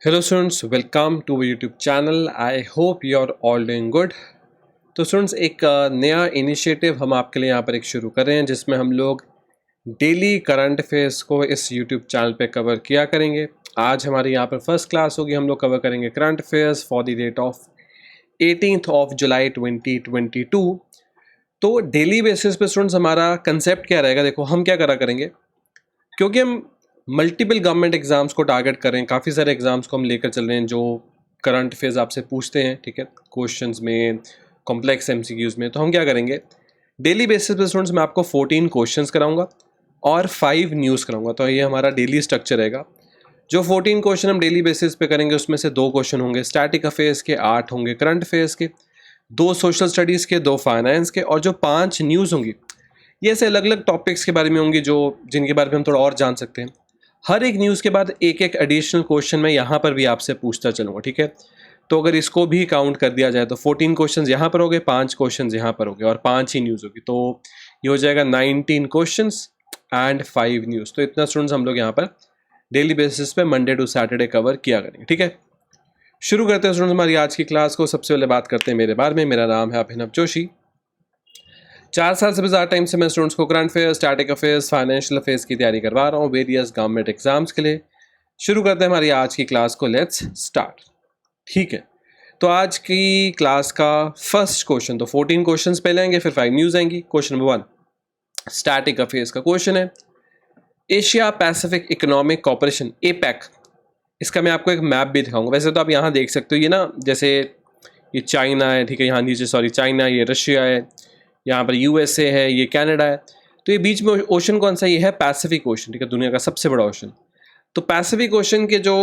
Hello students, welcome to YouTube channel. I hope you are all doing good. तो students, एक नया initiative हम आपके लिए यहाँ पर एक शुरू कर रहे हैं जिसमें हम लोग डेली करंट अफेयर्स को इस यूट्यूब चैनल पे कवर किया करेंगे। आज हमारी यहाँ पर फर्स्ट क्लास होगी। हम लोग कवर करेंगे current affairs for the date of 18 July 2022। तो डेली बेसिस पे स्टूडेंट्स हमारा कंसेप्ट क्या रहेगा, देखो हम क्या करा करेंगे, क्योंकि हम मल्टीपल गवर्नमेंट एग्जाम्स को टारगेट कर रहे हैं, काफ़ी सारे एग्जाम्स को हम लेकर चल रहे हैं जो करंट अफेयर्स आपसे पूछते हैं, ठीक है, क्वेश्चंस में, कॉम्प्लेक्स एमसीक्यूज में। तो हम क्या करेंगे, डेली बेसिस पे स्टूडेंट्स मैं आपको 14 क्वेश्चंस कराऊंगा और 5 न्यूज़ कराऊंगा। तो ये हमारा डेली स्ट्रक्चर रहेगा। जो 14 क्वेश्चन हम डेली बेसिस पे करेंगे उसमें से 2 क्वेश्चन होंगे स्टैटिक अफेयर्स के, 8 होंगे करंट अफेयर्स के, 2 सोशल स्टडीज़ के, 2 फाइनेंस के, और जो 5 न्यूज़ होंगी ये ऐसे अलग अलग टॉपिक्स के बारे में होंगी जो जिनके बारे में हम थोड़ा और जान सकते हैं। हर एक न्यूज़ के बाद एक एक एडिशनल क्वेश्चन मैं यहाँ पर भी आपसे पूछता चलूँगा, ठीक है। तो अगर इसको भी काउंट कर दिया जाए तो 14 क्वेश्चंस यहाँ पर हो गए, 5 क्वेश्चंस यहाँ पर हो गए और 5 ही न्यूज़ होगी। तो ये हो जाएगा 19 क्वेश्चंस एंड 5 न्यूज़। तो इतना स्टूडेंट्स हम लोग यहाँ पर डेली बेसिस पे मंडे टू सैटरडे कवर किया करेंगे, ठीक है। शुरू करते हैं स्टूडेंट्स हमारी आज की क्लास को। सबसे पहले बात करते हैं मेरे बारे में। मेरा नाम है अभिनव जोशी। 4 साल से भी ज़्यादा टाइम से मैं स्टूडेंट्स को current affairs, static affairs, financial affairs की तैयारी करवा रहा हूँ वेरियस गवर्नमेंट एग्जाम्स के लिए। शुरू करते हैं हमारी आज की क्लास को। लेट्स स्टार्ट, ठीक है। तो आज की क्लास का फर्स्ट क्वेश्चन, तो 14 क्वेश्चंस पहले आएंगे फिर 5 न्यूज़ आएंगी। क्वेश्चन नंबर 1 स्टैटिक अफेयर्स का क्वेश्चन है। Asia Pacific economic corporation, APAC, इसका मैं आपको एक मैप भी दिखाऊंगा। वैसे तो आप यहाँ देख सकते हो, ये ना जैसे ये चाइना है, ठीक है, यहाँ नीचे सॉरी चाइना, ये रशिया है, यहाँ पर यूएसए है, ये कनाडा है। तो ये बीच में ओशन कौन सा, ये है पैसिफिक ओशन, ठीक है, दुनिया का सबसे बड़ा ओशन। तो पैसिफिक ओशन के जो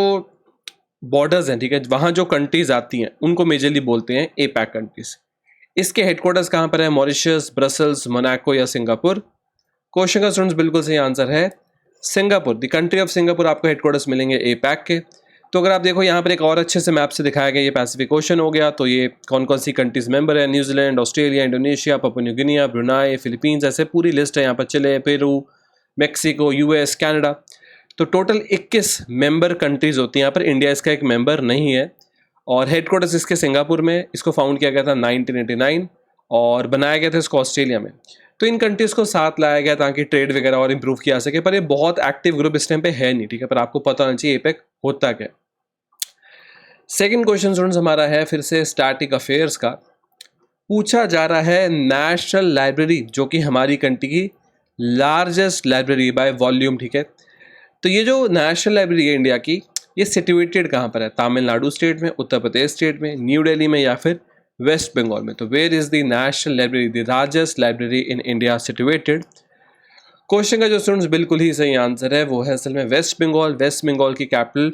बॉर्डर्स हैं, ठीक है, वहाँ जो कंट्रीज आती हैं उनको मेजरली बोलते हैं एपैक कंट्रीज। इसके हेडक्वार्टर्स कहाँ पर है, मॉरिशस, ब्रसल्स, मोनाको या सिंगापुर। क्वेश्चन का स्टूडेंट्स बिल्कुल सही आंसर है Singapore. The country of Singapore आपको हेडक्वार्टर्स मिलेंगे एपैक के। तो अगर आप देखो यहाँ पर एक और अच्छे से मैप से दिखाया गया, ये पैसिफिक ओशन हो गया। तो ये कौन कौन सी कंट्रीज मेंबर है, New Zealand, Australia, Indonesia, Papua new Guinea, Brunei, Philippines, ऐसे पूरी लिस्ट है यहाँ पर। चिले, पेरू, मेक्सिको, यूएस, कनाडा। तो टोटल 21 मेंबर कंट्रीज होती हैं यहाँ पर। इंडिया इसका एक मेंबर नहीं है और हेडक्वार्टर्स इसके सिंगापुर में। इसको फाउंड किया गया था 1989 और बनाया गया था इसको ऑस्ट्रेलिया में। तो इन कंट्रीज़ को साथ लाया गया ताकि ट्रेड वगैरह और इम्प्रूव किया जा सके। पर ये बहुत एक्टिव ग्रुप इस टाइम पे है नहीं, ठीक है, पर आपको पता होना चाहिए एपेक होता क्या। सेकेंड क्वेश्चन स्टूडेंट्स हमारा है फिर से स्टैटिक अफेयर्स का। पूछा जा रहा है नेशनल लाइब्रेरी, जो कि हमारी कंट्री की लार्जेस्ट लाइब्रेरी बाय वॉल्यूम, ठीक है। तो ये जो नेशनल लाइब्रेरी है इंडिया की, ये सिचुएटेड कहाँ पर है, तमिलनाडु स्टेट में, उत्तर प्रदेश स्टेट में, न्यू दिल्ली में या फिर वेस्ट बंगाल में। तो where is the national library, the largest library in India situated. Question का जो स्टूडेंट्स बिल्कुल ही सही आंसर है वो है असल में वेस्ट बंगाल। वेस्ट बंगाल की कैपिटल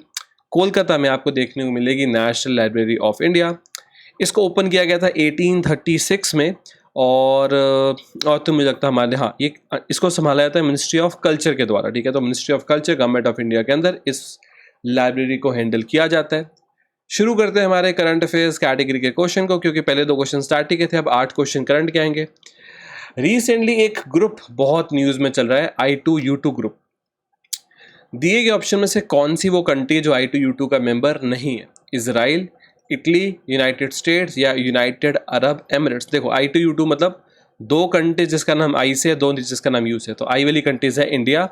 कोलकाता में आपको देखने को मिलेगी नेशनल लाइब्रेरी ऑफ इंडिया। इसको ओपन किया गया था 1836 में और तो मुझे लगता है हमारे, हाँ, ये इसको संभाला जाता है मिनिस्ट्री ऑफ कल्चर के द्वारा, ठीक है। तो ministry of culture government of India के अंदर इस लाइब्रेरी को हैंडल किया जाता है। शुरू करते हैं हमारे करंट अफेयर्स कैटेगरी के क्वेश्चन को, क्योंकि पहले 2 क्वेश्चन स्टैटिक के थे, अब 8 क्वेश्चन करंट के आएंगे। रिसेंटली एक ग्रुप बहुत न्यूज़ में चल रहा है, I2U2 ग्रुप। दिए गए ऑप्शन में से कौन सी वो कंट्री जो I2U2 का मेंबर नहीं है, इजराइल, इटली, यूनाइटेड स्टेट्स या यूनाइटेड अरब एमिरेट्स। देखो I2U2 मतलब 2 कंट्रीज जिसका नाम आई से है, 2 जिसका नाम यू से है। तो आई वाली कंट्रीज है इंडिया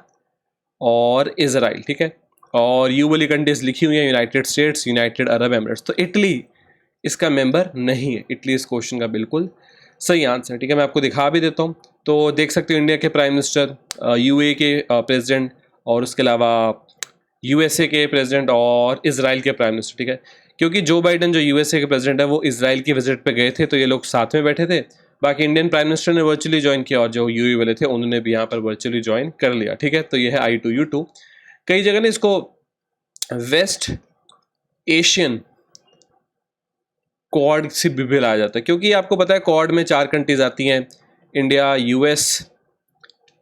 और इजराइल, ठीक है, और यू वाली कंट्रीज लिखी हुई है United states, United Arab Emirates. तो इटली इसका मेंबर नहीं है। इटली इस क्वेश्चन का बिल्कुल सही आंसर, ठीक है। मैं आपको दिखा भी देता हूँ। तो देख सकते हो इंडिया के प्राइम मिनिस्टर, यूए के प्रेसिडेंट, और उसके अलावा यूएसए के प्रेसिडेंट और इजराइल के प्राइम मिनिस्टर, ठीक है। क्योंकि जो बाइडन जो यूएसए के प्रेसिडेंट है वो इजराइल की विजिट पे गए थे, तो ये लोग साथ में बैठे थे। बाकी इंडियन प्राइम मिनिस्टर ने वर्चुअली ज्वाइन किया और जो यूए वाले थे उन्होंने भी यहाँ पर वर्चुअली ज्वाइन कर लिया, ठीक है। तो ये है I2U2। कई जगह ना इसको वेस्ट एशियन क्वाड से भी बुलाया जाता है, क्योंकि आपको पता है क्वाड में 4 कंट्रीज आती हैं, इंडिया, यूएस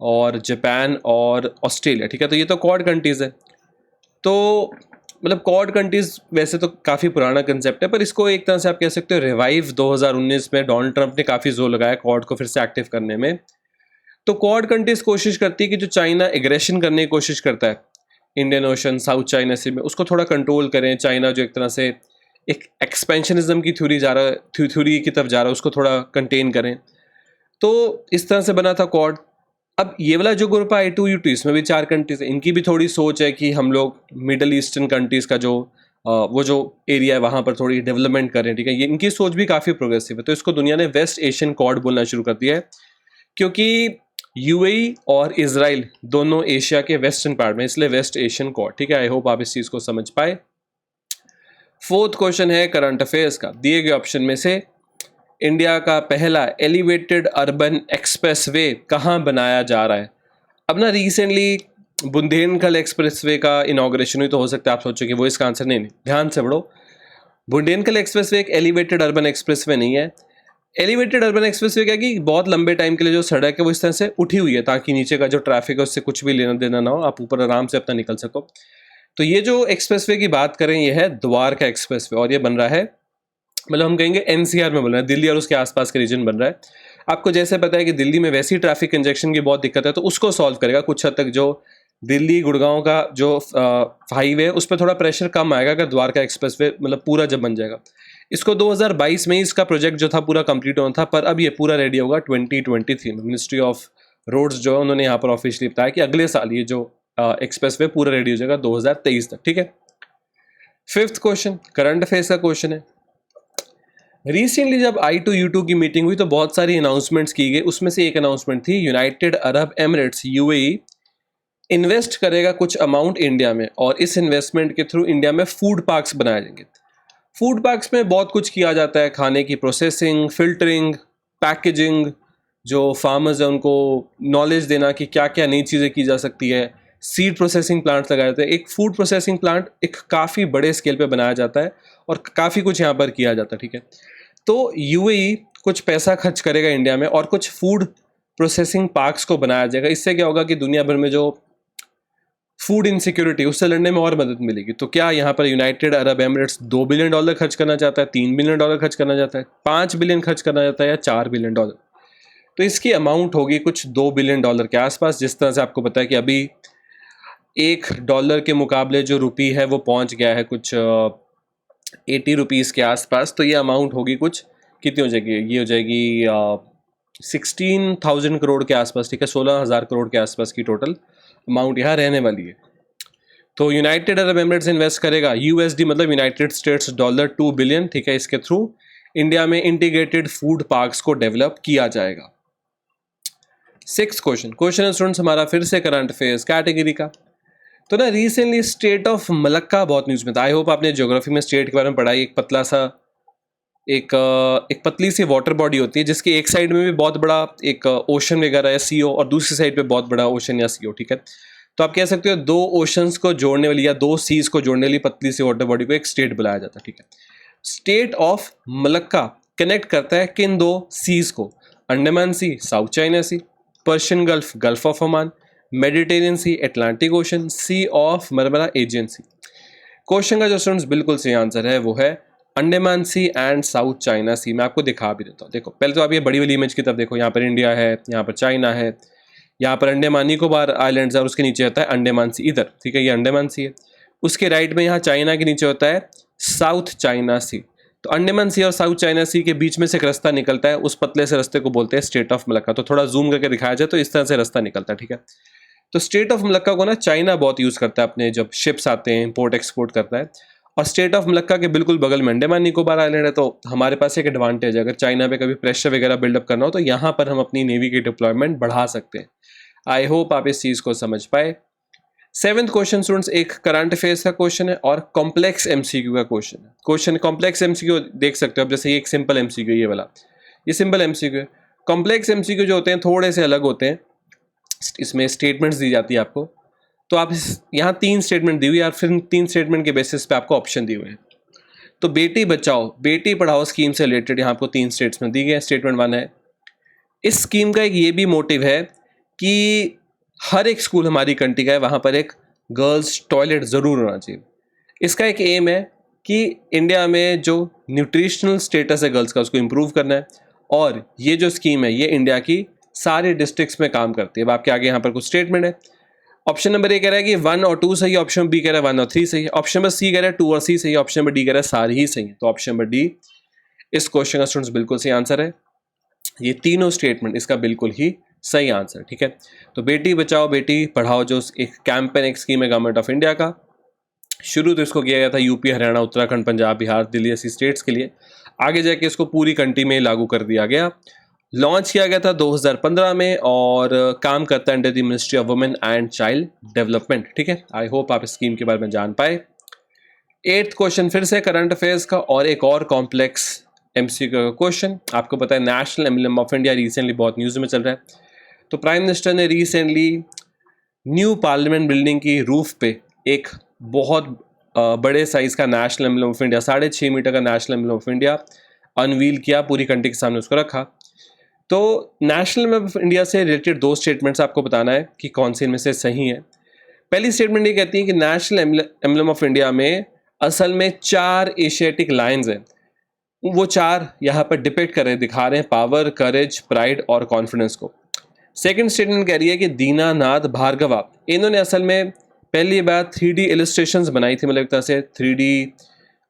और जापान और ऑस्ट्रेलिया, ठीक है। तो ये तो क्वाड कंट्रीज़ है। तो मतलब क्वाड कंट्रीज़ वैसे तो काफ़ी पुराना कंसेप्ट है, पर इसको एक तरह से आप कह सकते हो रिवाइव 2019 में डोनाल्ड ट्रंप ने काफ़ी जोर लगाया क्वाड को फिर से एक्टिव करने में। तो क्वाड कंट्रीज़ कोशिश करती है कि जो चाइना एग्रेशन करने की कोशिश करता है इंडियन ओशन, साउथ चाइना सी में, उसको थोड़ा कंट्रोल करें। चाइना जो एक तरह से एक एक्सपेंशनिज्म की थ्योरी की तरफ जा रहा है, उसको थोड़ा कंटेन करें। तो इस तरह से बना था क्वाड। अब ये वाला जो ग्रुप है I2U2, इसमें भी 4 कंट्रीज है, इनकी भी थोड़ी सोच है कि हम लोग मिडल ईस्टर्न कंट्रीज़ का जो वो जो एरिया है वहाँ पर थोड़ी डेवलपमेंट करें, ठीक है। ये इनकी सोच भी काफ़ी प्रोग्रेसिव है, तो इसको दुनिया ने वेस्ट एशियन क्वाड बोलना शुरू कर दिया है, क्योंकि UAE और इजराइल दोनों एशिया के वेस्टर्न पार्ट में, इसलिए वेस्ट एशियन क्वाड, ठीक है। आई होप आप इस चीज़ को समझ पाए। फोर्थ क्वेश्चन है करंट अफेयर्स का। दिए गए ऑप्शन में से इंडिया का पहला एलिवेटेड अर्बन एक्सप्रेसवे कहाँ बनाया जा रहा है? अब ना रिसेंटली बुंदेलखंड एक्सप्रेसवे का इनॉग्रेशन हुई, तो हो सकता है आप सोचो कि वो इसका आंसर। नहीं, ध्यान से पढ़ो। बुंदेलखंड एक्सप्रेसवे एक एलिवेटेड अर्बन एक्सप्रेसवे नहीं है। एलिवेटेड अर्बन एक्सप्रेसवे क्या कि बहुत लंबे टाइम के लिए जो सड़क है वो इस तरह से उठी हुई है, ताकि नीचे का जो ट्रैफिक है उससे कुछ भी लेना देना ना हो, आप ऊपर आराम से अपना निकल सको। तो ये जो एक्सप्रेसवे की बात करें, ये है द्वारका एक्सप्रेसवे, और ये बन रहा है, मतलब हम कहेंगे NCR में बन रहा है, दिल्ली और उसके आसपास के रीजन बन रहा है। आपको जैसे पता है कि दिल्ली में वैसी ट्रैफिक कंजेक्शन की बहुत दिक्कत है, तो उसको सॉल्व करेगा कुछ हद तक। जो दिल्ली गुड़गांव का जो हाईवे है उस पर थोड़ा प्रेशर कम आएगा अगर द्वारका एक्सप्रेसवे मतलब पूरा जब बन जाएगा। इसको 2022 में ही इसका प्रोजेक्ट जो था पूरा कंप्लीट होना था, पर अब ये पूरा रेडी होगा 2023 में। मिनिस्ट्री ऑफ रोड्स जो है उन्होंने यहाँ पर ऑफिशियली बताया कि अगले साल ये जो एक्सप्रेसवे पूरा रेडी हो जाएगा 2023 तक, ठीक है। फिफ्थ क्वेश्चन करंट अफेयर्स का क्वेश्चन है। रिसेंटली जब I2U2 की मीटिंग हुई तो बहुत सारी अनाउंसमेंट्स की गई, उसमें से एक अनाउंसमेंट थी United Arab Emirates UAE invest करेगा कुछ अमाउंट इंडिया में, और इस इन्वेस्टमेंट के थ्रू इंडिया में फूड पार्क्स बनाए जाएंगे। फूड पार्क्स में बहुत कुछ किया जाता है, खाने की प्रोसेसिंग, फिल्टरिंग, पैकेजिंग, जो फार्मर्स हैं उनको नॉलेज देना कि क्या क्या नई चीज़ें की जा सकती है। सीड प्रोसेसिंग प्लांट्स लगाए जाते हैं। एक फूड प्रोसेसिंग प्लांट एक काफ़ी बड़े स्केल पे बनाया जाता है और काफ़ी कुछ यहाँ पर किया जाता है, ठीक है। तो UAE कुछ पैसा खर्च करेगा इंडिया में और कुछ फूड प्रोसेसिंग पार्क्स को बनाया जाएगा। इससे क्या होगा कि दुनिया भर में जो फूड इनसिक्योरिटी उससे लड़ने में और मदद मिलेगी। तो क्या यहाँ पर यूनाइटेड अरब एमिरेट्स $2 बिलियन खर्च करना चाहता है, $3 बिलियन खर्च करना चाहता है, $5 बिलियन खर्च करना चाहता है, या $4 बिलियन? तो इसकी अमाउंट होगी कुछ $2 बिलियन के आसपास। जिस तरह से आपको पता है कि अभी $1 के मुकाबले जो रुपी है वो पहुँच गया है कुछ 80 रुपीज़ के आसपास। तो ये अमाउंट होगी कुछ, कितनी हो जाएगी? ये हो जाएगी 16,000 करोड़ के आसपास, ठीक है। 16,000 करोड़ के आसपास की टोटल अमाउंट यहाँ रहने वाली है। तो यूनाइटेड अरब एमिरेट्स इन्वेस्ट करेगा USD मतलब यूनाइटेड स्टेट्स डॉलर $2 बिलियन, ठीक है। इसके थ्रू इंडिया में इंटीग्रेटेड फूड पार्क्स को डेवलप किया जाएगा। सिक्स्थ क्वेश्चन है स्टूडेंट्स हमारा फिर से करंट अफेयर्स कैटेगरी का। तो ना रिसेंटली स्टेट ऑफ मलक्का बहुत न्यूज़ में था। आई होप आपने ज्योग्राफी में स्टेट के बारे में पढ़ाई। एक पतला सा एक पतली सी वाटर बॉडी होती है जिसकी एक साइड में भी बहुत बड़ा एक ओशन वगैरह या CO, और दूसरी साइड पे बहुत बड़ा ओशन या CO, ठीक है। तो आप कह सकते हो 2 ओशंस को जोड़ने वाली या 2 सीज को जोड़ने वाली पतली सी वाटर बॉडी को एक स्टेट बुलाया जाता है, ठीक है। स्टेट ऑफ मलक्का कनेक्ट करता है किन 2 सीज को? Andaman Sea, South China Sea, Persian Gulf, Gulf of Oman, Mediterranean Sea, Atlantic Ocean, Sea of Marmara, Aegean Sea. Question का जो स्टूडेंट्स बिल्कुल सही आंसर है वो है Andaman Sea and South China Sea. मैं आपको दिखा भी देता हूँ। देखो पहले तो आप ये बड़ी वाली इमेज की तरफ देखो। यहाँ पर इंडिया है, यहाँ पर चाइना है, यहाँ पर अंडमान निकोबार आइलैंड्स और उसके नीचे होता है अंडमान सी इधर, ठीक है। ये अंडमान सी है। उसके राइट में यहाँ चाइना के नीचे होता है साउथ चाइना सी। तो अंडमान सी और साउथ चाइना सी के बीच में से एक रास्ता निकलता है, उस पतले से रास्ते को बोलते हैं स्टेट ऑफ मलक्का। तो थोड़ा जूम करके दिखाया जाए तो इस तरह से रास्ता निकलता है, ठीक है। तो स्टेट ऑफ मलक्का को ना चाइना बहुत यूज़ करता है अपने जब शिप्स आते हैं, इम्पोर्ट एक्सपोर्ट करता है। और स्टेट ऑफ मलक्का के बिल्कुल बगल में अंडमान निकोबार आइलैंड है। तो हमारे पास एक एडवांटेज है, अगर चाइना पे कभी प्रेशर वगैरह बिल्डअप करना हो तो यहाँ पर हम अपनी नेवी की डिप्लॉयमेंट बढ़ा सकते हैं। आई होप आप इस चीज़ को समझ पाए। 7th क्वेश्चन स्टूडेंट्स एक करंट अफेयर्स का क्वेश्चन है और कॉम्प्लेक्स MCQ का क्वेश्चन है। क्वेश्चन कॉम्प्लेक्स MCQ देख सकते हो आप, जैसे ये एक सिंपल MCQ ये वाला, ये सिंपल MCQ है। कॉम्प्लेक्स MCQ जो होते हैं थोड़े से अलग होते हैं। इसमें स्टेटमेंट्स दी जाती है आपको, तो आप यहाँ 3 स्टेटमेंट दी हुई है और फिर 3 स्टेटमेंट के बेसिस पे आपको ऑप्शन दिए हुए हैं। तो बेटी बचाओ बेटी पढ़ाओ स्कीम से रिलेटेड यहाँ आपको 3 स्टेटमेंट दी गए। स्टेटमेंट 1 है, इस स्कीम का एक ये भी मोटिव है कि हर एक स्कूल हमारी कंट्री का है वहाँ पर एक गर्ल्स टॉयलेट ज़रूर होना चाहिए। इसका एक एम है कि इंडिया में जो न्यूट्रिशनल स्टेटस है गर्ल्स का उसको इम्प्रूव करना है। और ये जो स्कीम है ये इंडिया की सारे डिस्ट्रिक्ट्स में काम करती है। अब आपके आगे यहाँ पर कुछ स्टेटमेंट है। ऑप्शन नंबर ए कह रहा है कि 1 और 2 सही है, ऑप्शन बी कह रहा है 1 और 3 सही है, ऑप्शन नंबर सी कह रहा है 2 और सी सही है, ऑप्शन नंबर डी कह रहा है सारे ही सही है। तो ऑप्शन नंबर डी इस क्वेश्चन का स्टूडेंट्स बिल्कुल सही आंसर है। ये तीनों स्टेटमेंट इसका बिल्कुल ही सही आंसर, ठीक है। तो बेटी बचाओ बेटी पढ़ाओ जो एक कैंपेन, एक स्कीम है गवर्नमेंट ऑफ इंडिया का, शुरू तो इसको किया गया था यूपी, हरियाणा, उत्तराखंड, पंजाब, बिहार, दिल्ली ऐसी स्टेट्स के लिए। आगे जाके इसको पूरी कंट्री में लागू कर दिया गया। लॉन्च किया गया था 2015 में और काम करता है under the ministry of women and child development, ठीक है। आई होप आप इस स्कीम के बारे में जान पाए। 8th क्वेश्चन फिर से करंट अफेयर्स का और एक और कॉम्प्लेक्स एमसीक्यू का क्वेश्चन। आपको पता है national emblem of India recently बहुत न्यूज़ में चल रहा है। तो प्राइम मिनिस्टर ने रिसेंटली न्यू पार्लियामेंट बिल्डिंग की रूफ पे एक बहुत बड़े साइज़ का national emblem of India, 6.5 metre का national emblem of India unveil किया, पूरी कंट्री के सामने उसको रखा। तो नेशनल एम्बलम ऑफ इंडिया से रिलेटेड 2 स्टेटमेंट्स आपको बताना है कि कौन से इनमें से सही है। पहली स्टेटमेंट ये कहती है कि नेशनल एम्बलम ऑफ इंडिया में असल में 4 एशियाटिक लाइन्स हैं। वो 4 यहाँ पर डिपिक्ट कर रहे, दिखा रहे हैं पावर, करेज, प्राइड और कॉन्फिडेंस को। सेकंड स्टेटमेंट कह रही है कि दीनानाथ भार्गवा इन्होंने असल में पहली बार 3D इलस्ट्रेशंस बनाई थी, मतलब एक तरह से 3D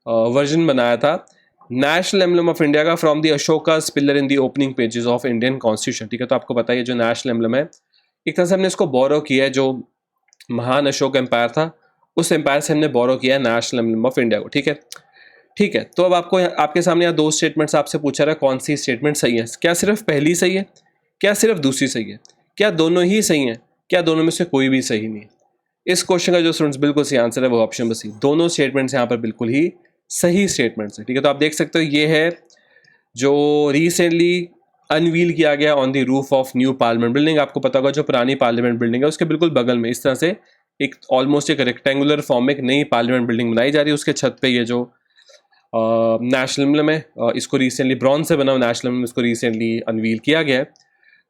वर्जन बनाया था नेशनल एम्बलम ऑफ इंडिया का from the Ashoka's pillar in the opening pages of Indian constitution, ठीक है। तो आपको बताइए जो नेशनल एम्बलम है एक तरह से हमने इसको बोरो किया है, जो महान अशोक एम्पायर था उस एम्पायर से हमने बोरो किया है नेशनल एम्बलम ऑफ इंडिया को, ठीक है। ठीक है, तो अब आपके सामने यहाँ 2 स्टेटमेंट्स आपसे पूछा रहा है कौन सी स्टेटमेंट सही है। क्या सिर्फ पहली सही है, क्या सिर्फ दूसरी सही है, क्या दोनों ही सही हैं, क्या दोनों में से कोई भी सही नहीं है। इस क्वेश्चन का जो स्टूडेंट्स बिल्कुल सही आंसर है वो ऑप्शन नंबर सी, दोनों स्टेटमेंट्स यहाँ पर बिल्कुल ही सही स्टेटमेंट्स हैं, ठीक है। तो आप देख सकते हो ये है जो रिसेंटली अनवील किया गया on the roof of new parliament building. आपको पता होगा जो पुरानी पार्लियामेंट बिल्डिंग है उसके बिल्कुल बगल में इस तरह से एक ऑलमोस्ट एक रेक्टेंगुलर फॉर्म में एक नई पार्लियामेंट बिल्डिंग बनाई जा रही है। उसके छत पे ये जो नेशनल एम्बलम है इसको रिसेंटली ब्रॉन्ज से बना हुआ नेशनल एम्बलम इसको रिसेंटली अनवील किया गया है।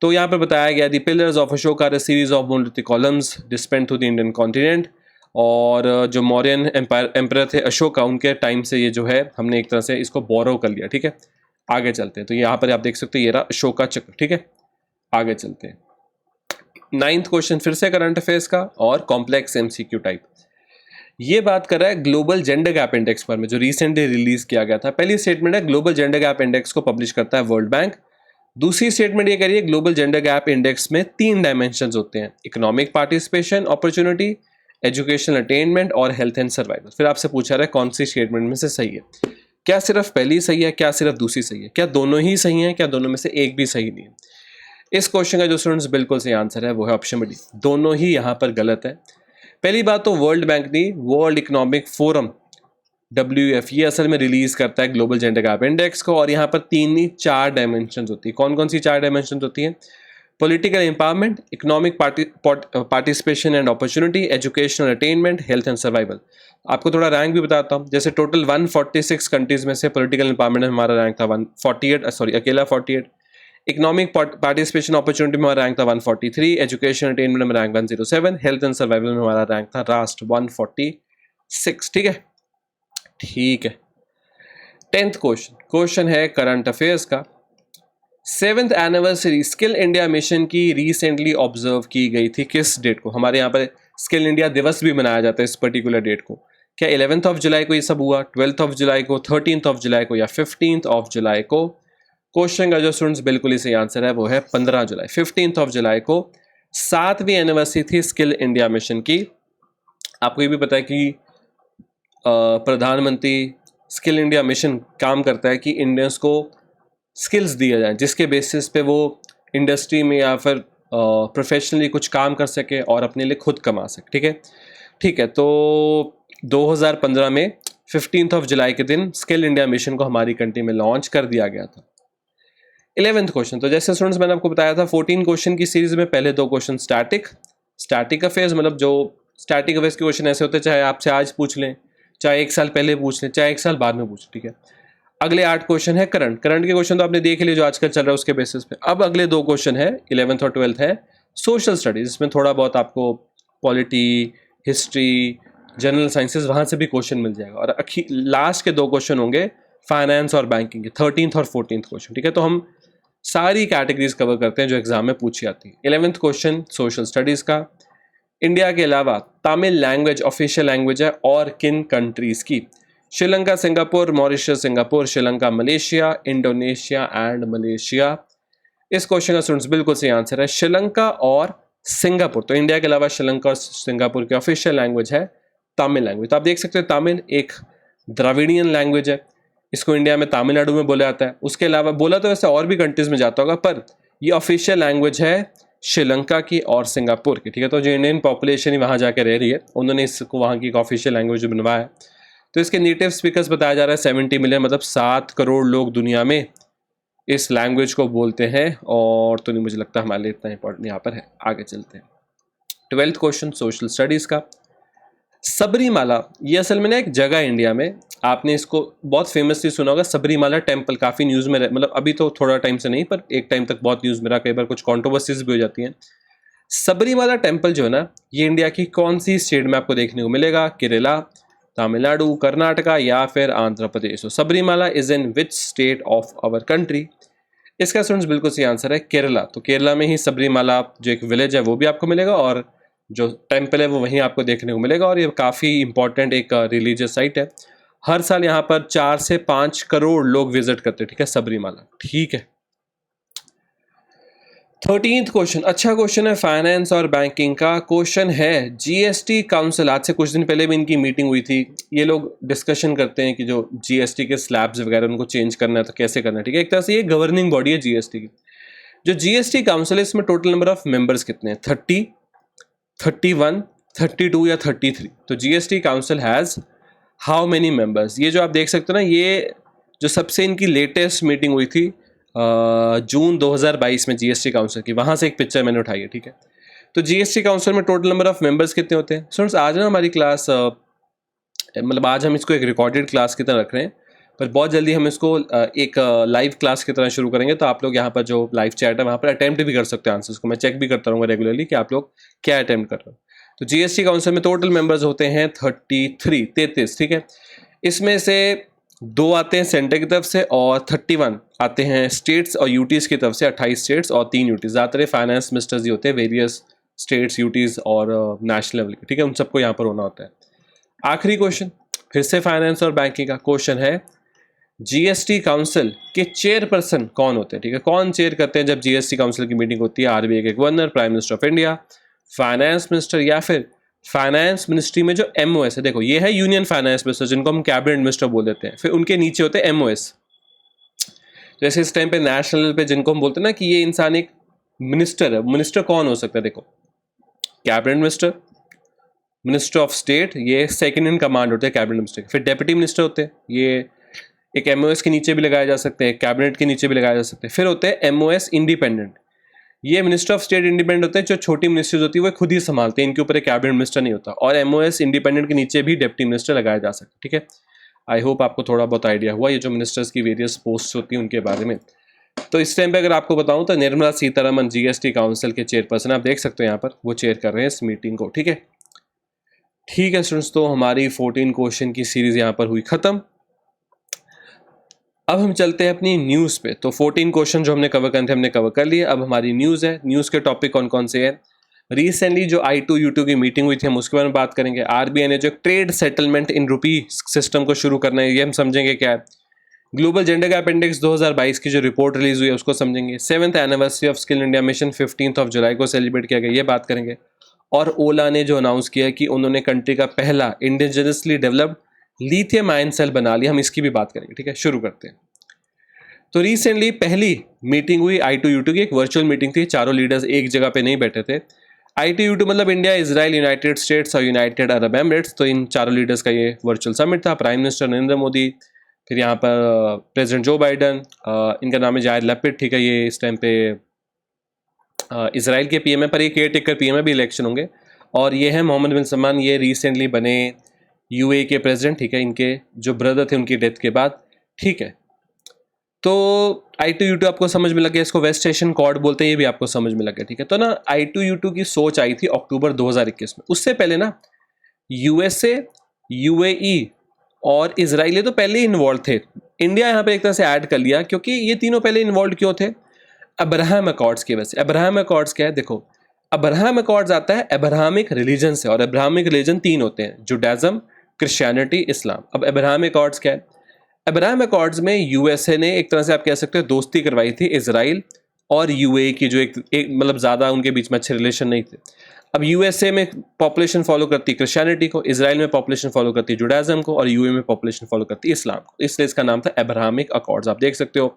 तो यहाँ पर बताया गया the pillars of Ashoka are a series of monolithic columns dispersed to the Indian continent. और जो मौर्यन एम्पायर थे अशोका उनके टाइम से ये जो है हमने एक तरह से इसको बोरो कर लिया, ठीक है। आगे चलते हैं, तो यहाँ पर आप देख सकते हो ये रहा अशोका चक्र, ठीक है। आगे चलते हैं। 9th क्वेश्चन फिर से करंट अफेयर्स का और कॉम्प्लेक्स एमसीक्यू टाइप। ये बात कर रहा है ग्लोबल जेंडर गैप इंडेक्स पर में जो रिसेंटली रिलीज किया गया था। पहली स्टेटमेंट है ग्लोबल जेंडर गैप इंडेक्स को पब्लिश करता है वर्ल्ड बैंक। दूसरी स्टेटमेंट ये कह रही है ग्लोबल जेंडर गैप इंडेक्स में 3 डायमेंशंस होते हैं, economic participation, opportunity, educational attainment और हेल्थ एंड सर्वाइवल। फिर आपसे पूछा रहा है कौन सी स्टेटमेंट में से सही है। क्या सिर्फ पहली सही है, क्या सिर्फ दूसरी सही है, क्या दोनों ही सही है, क्या दोनों में से एक भी सही नहीं है। इस क्वेश्चन का जो स्टूडेंट्स बिल्कुल सही आंसर है वो है ऑप्शन डी, दोनों ही यहाँ पर गलत है। पहली बात तो वर्ल्ड बैंक ने वर्ल्ड इकोनॉमिक फोरम WEF ये असल में रिलीज करता है ग्लोबल जेंडर गैप इंडेक्स को, और यहाँ पर 4 डायमेंशन होती है। कौन कौन सी 4 डायमेंशन होती हैं? Political empowerment, economic participation and opportunity, educational attainment, health and survival. आपको थोड़ा रैंक भी बताता हूँ। जैसे टोटल 146 कंट्रीज में से पॉलिटिकल एम्पावरमेंट में हमारा रैंक था 148, अकेला 48। इकोनॉमिक पार्टिसिपेशन अपॉर्चुनिटी में हमारा रैंक था 143, एजुकेशन अटेनमेंट में रैंक 107, हेल्थ एंड सर्वाइवल में हमारा रैंक था लास्ट 146, ठीक है। ठीक है, 10th क्वेश्चन है करंट अफेयर्स का। 7th anniversary skill India mission की रिसेंटली ऑब्जर्व की गई थी किस डेट को? हमारे यहाँ पर स्किल इंडिया दिवस भी मनाया जाता है इस पर्टिकुलर डेट को। क्या 11th ऑफ जुलाई को ये सब हुआ, 12th ऑफ जुलाई को, 13th ऑफ जुलाई को या 15th ऑफ जुलाई को? क्वेश्चन का जो स्टूडेंट्स बिल्कुल ही सही आंसर है वो है 15 जुलाई। 15th ऑफ जुलाई को 7वीं एनिवर्सरी थी स्किल इंडिया मिशन की। आपको ये भी पता है कि प्रधानमंत्री स्किल इंडिया मिशन काम करता है कि इंडियंस को स्किल्स दिया जाए जिसके बेसिस पे वो इंडस्ट्री में या फिर प्रोफेशनली कुछ काम कर सके और अपने लिए खुद कमा सके, ठीक है। ठीक है, तो 2015 में 15th ऑफ जुलाई के दिन स्किल इंडिया मिशन को हमारी कंट्री में लॉन्च कर दिया गया था। 11th क्वेश्चन, तो जैसे स्टूडेंट्स मैंने आपको बताया था 14 क्वेश्चन की सीरीज में पहले 2 क्वेश्चन स्टैटिक अफेयर्स, मतलब जो स्टैटिक अफेयर्स के क्वेश्चन ऐसे होते हैं चाहे आपसे आज पूछ लें, चाहे 1 साल पहले पूछ लें, चाहे 1 साल बाद में पूछ, ठीक है। अगले 8 क्वेश्चन है करंट के क्वेश्चन तो आपने देख लिए जो आजकल चल रहा है उसके बेसिस पे। अब अगले 2 क्वेश्चन है 11th और 12th है सोशल स्टडीज, इसमें थोड़ा बहुत आपको पॉलिटी, हिस्ट्री, जनरल साइंसेस वहाँ से भी क्वेश्चन मिल जाएगा। और लास्ट के 2 क्वेश्चन होंगे फाइनेंस और बैंकिंग के, 13th और 14th क्वेश्चन, ठीक है। तो हम सारी कैटेगरीज कवर करते हैं जो एग्जाम में पूछी आती है। 11th क्वेश्चन सोशल स्टडीज़ का, इंडिया के अलावा तमिल लैंग्वेज ऑफिशियल लैंग्वेज है और किन कंट्रीज की? Sri Lanka, Singapore, Mauritius, Singapore, Sri Lanka, Malaysia, Indonesia and Malaysia. इस क्वेश्चन का स्टूडेंट्स बिल्कुल सही आंसर है श्रीलंका और सिंगापुर। तो इंडिया के अलावा श्रीलंका और सिंगापुर की ऑफिशियल लैंग्वेज है तमिल लैंग्वेज। तो आप देख सकते हैं तमिल एक द्रविडियन लैंग्वेज है, इसको इंडिया में तमिलनाडु में बोला जाता है। उसके अलावा बोला तो वैसे और भी कंट्रीज में जाता होगा, पर ये ऑफिशियल लैंग्वेज है श्रीलंका की और सिंगापुर की, ठीक है। तो जो इंडियन पॉपुलेशन ही वहाँ जाके रह रही है, उन्होंने इसको वहाँ की एक ऑफिशियल लैंग्वेज बनवाया है। तो इसके नेटिव स्पीकर्स बताया जा रहा है 70 मिलियन, मतलब 7 करोड़ लोग दुनिया में इस लैंग्वेज को बोलते हैं। और तो नहीं मुझे लगता हमारे लिए इतना इंपॉर्टेंट यहाँ पर है। आगे चलते हैं। 12th क्वेश्चन सोशल स्टडीज़ का। सबरीमाला ये असल में ना एक जगह इंडिया में, आपने इसको बहुत फेमसली सुना होगा, सबरीमाला टेम्पल। काफ़ी न्यूज़ में मतलब अभी तो थोड़ा टाइम से नहीं, पर एक टाइम तक बहुत न्यूज़ में रहा। कई बार कुछ कॉन्ट्रोवर्सीज भी हो जाती हैं। सबरीमाला टेम्पल जो है ना, ये इंडिया की कौन सी स्टेट में आपको देखने को मिलेगा? केरला, तमिलनाडु, कर्नाटका या फिर Andhra Pradesh. Sabarimala is in which state of our country? इसका स्टूडेंट्स बिल्कुल सही आंसर है केरला। तो केरला में ही सबरीमाला जो एक विलेज है वो भी आपको मिलेगा, और जो टेम्पल है वो वहीं आपको देखने को मिलेगा। और ये काफ़ी इंपॉर्टेंट एक रिलीजियस साइट है। हर साल यहाँ पर 4 से 5 करोड़ लोग विजिट करते हैं, ठीक है, सबरीमाला, ठीक है। 13th क्वेश्चन, अच्छा क्वेश्चन है फाइनेंस और बैंकिंग का। क्वेश्चन है जीएसटी काउंसिल, आज से कुछ दिन पहले भी इनकी मीटिंग हुई थी। ये लोग डिस्कशन करते हैं कि जो जीएसटी के स्लैब्स वगैरह उनको चेंज करना है तो कैसे करना है, ठीक है। एक तरह से ये गवर्निंग बॉडी है जीएसटी की। जो जीएसटी काउंसिल है, इसमें टोटल नंबर ऑफ मेंबर्स कितने हैं? 30, 31, 32 या 33? तो GST council has how many members? ये जो आप देख सकते हो ना, ये जो सबसे इनकी लेटेस्ट मीटिंग हुई थी जून 2022 में जीएसटी काउंसिल की, वहाँ से एक पिक्चर मैंने उठाई है, ठीक है। तो जीएसटी काउंसिल में टोटल नंबर ऑफ मेंबर्स कितने होते हैं? स्टूडेंट्स आज ना हमारी क्लास मतलब आज हम इसको एक रिकॉर्डेड क्लास की तरह रख रहे हैं, पर बहुत जल्दी हम इसको एक लाइव क्लास की तरह शुरू करेंगे। तो आप लोग यहाँ पर जो लाइव चैट है वहाँ पर अटैम्प्ट भी कर सकते हैं आंसर्स को। मैं चेक भी करता रहूँगा रेगुलरली कि आप लोग क्या अटैम्प्ट कर रहे हो। तो जीएसटी काउंसिल में टोटल मेंबर्स होते हैं 33, ठीक है। इसमें से 2 आते हैं सेंटर की तरफ से और 31 आते हैं स्टेट्स और यूटीज़ की तरफ से। 28 स्टेट्स और 3 यूटीज़। ज़्यादातर फाइनेंस मिनिस्टर्स ही होते हैं, वेरियस स्टेट्स, यूटीज़ और नेशनल लेवल के, ठीक है। उन सबको यहाँ पर होना होता है। आखिरी क्वेश्चन फिर से फाइनेंस और बैंकिंग का क्वेश्चन है, जीएसटी काउंसिल के चेयरपर्सन कौन होते हैं, ठीक है। कौन चेयर करते हैं जब जीएसटी काउंसिल की मीटिंग होती है? आरबीआई के governor, prime minister of India, finance minister या फिर फाइनेंस मिनिस्ट्री में जो एमओएस है, देखो ये है यूनियन फाइनेंस मिनिस्टर, जिनको हम कैबिनेट मिनिस्टर बोल देते हैं। फिर उनके नीचे होते हैं एमओएस। जैसे इस टाइम पे नेशनल लेवल पे जिनको हम बोलते हैं ना कि ये इंसान एक मिनिस्टर है। मिनिस्टर कौन हो सकता है? देखो cabinet minister, minister of state, ये सेकंड इन कमांड होते हैं कैबिनेट मिनिस्टर। फिर डेप्यूटी मिनिस्टर होते हैं, ये एक एमओएस के नीचे भी लगाए जा सकते हैं, कैबिनेट के नीचे भी लगाए जा सकते हैं। फिर होते हैं एमओएस इंडिपेंडेंट, ये मिनिस्टर ऑफ स्टेट इंडिपेंडेंट होते हैं। जो छोटी मिनिस्ट्रीज होती है वो खुद ही संभालते हैं, इनके ऊपर एक कैबिनेट मिनिस्टर नहीं होता। और एमओएस इंडिपेंडेंट के नीचे भी डिप्टी मिनिस्टर लगाया जा सकता है, ठीक है। आई होप आपको थोड़ा बहुत आइडिया हुआ ये जो मिनिस्टर्स की वेरियस पोस्ट होती हैं उनके बारे में। तो इस टाइम पे अगर आपको बताऊं तो निर्मला सीतारमन जीएसटी काउंसिल के चेयरपर्सन, आप देख सकते हो यहाँ पर वो चेयर कर रहे हैं इस मीटिंग को, ठीक है। ठीक है स्टूडेंट्स, तो हमारी 14 क्वेश्चन की सीरीज यहाँ पर हुई खत्म। अब हम चलते हैं अपनी न्यूज़ पे। तो 14 क्वेश्चन जो हमने कवर करने थे हमने कवर कर लिए। अब हमारी न्यूज़ है। न्यूज़ के टॉपिक कौन कौन से हैं? रिसेंटली जो I2U2 की मीटिंग हुई थी हम उसके बारे में बात करेंगे। आरबीआई ने जो trade settlement in rupee system को शुरू करना है ये हम समझेंगे क्या है। ग्लोबल जेंडर गैप इंडेक्स 2022 की जो रिपोर्ट रिलीज हुई है उसको समझेंगे। 7th anniversary of skill India mission 15 जुलाई को सेलिब्रेट किया गया, ये बात करेंगे। और ओला ने जो अनाउंस किया है कि उन्होंने कंट्री का पहला indigenously developed lithium ion cell बना लिया, हम इसकी भी बात करेंगे, ठीक है। शुरू करते हैं। तो रिसेंटली पहली मीटिंग हुई I2U2 की, एक वर्चुअल मीटिंग थी, चारों लीडर्स एक जगह पे नहीं बैठे थे। I2U2 मतलब इंडिया, इजराइल, यूनाइटेड स्टेट्स और यूनाइटेड अरब एमिरेट्स। तो इन चारों लीडर्स का ये वर्चुअल समिट था। प्राइम मिनिस्टर नरेंद्र मोदी, फिर यहाँ पर प्रेसिडेंट जो बाइडन, इनका नाम है जायद लपिड, ठीक है। ये इस टाइम पे इजराइल के पीएम है, पर ये केयर टेकर पीएम है, भी इलेक्शन होंगे। और ये है मोहम्मद बिन सलमान, ये रिसेंटली बने यूएई के प्रेसिडेंट, ठीक है। इनके जो ब्रदर थे उनकी डेथ के बाद, ठीक है। तो I2U2 आपको समझ में लग गया, इसको वेस्ट एशियन कॉर्ड बोलते हैं, ये भी आपको समझ में लग गया, ठीक है। तो ना I2U2 की सोच आई थी अक्टूबर 2021 में। उससे पहले ना यूएसए, यूएई और इजराइल ये तो पहले ही इन्वॉल्व थे। इंडिया यहाँ पे एक तरह से ऐड कर लिया, क्योंकि ये तीनों पहले इन्वॉल्व क्यों थे? अब्राहम अकॉर्ड्स की वजह से। अब्राहम अकॉर्ड्स क्या है? देखो अब्राहम अकॉर्ड्स आता है अब्राहमिक रिलीजन से, और अब्राहमिक रिलीजन 3 होते हैं, जुडाइज्म, क्रिश्चियनिटी, इस्लाम। अब अब्राहम अकॉर्ड्स क्या है? अब्राहम अकॉर्ड्स में यूएसए ने एक तरह से आप कह सकते हो दोस्ती करवाई थी इजराइल और यूएई की, जो एक मतलब ज़्यादा उनके बीच में अच्छे रिलेशन नहीं थे। अब यूएसए में पॉपुलेशन फॉलो करती क्रिश्चियनिटी को, इजराइल में पॉपुलेशन फॉलो करती जुडाइज्म को, और यूएई में पॉपुलेशन फॉलो करती इस्लाम को, इसलिए इसका नाम था अब्राहमिक अकॉर्ड्स। आप देख सकते हो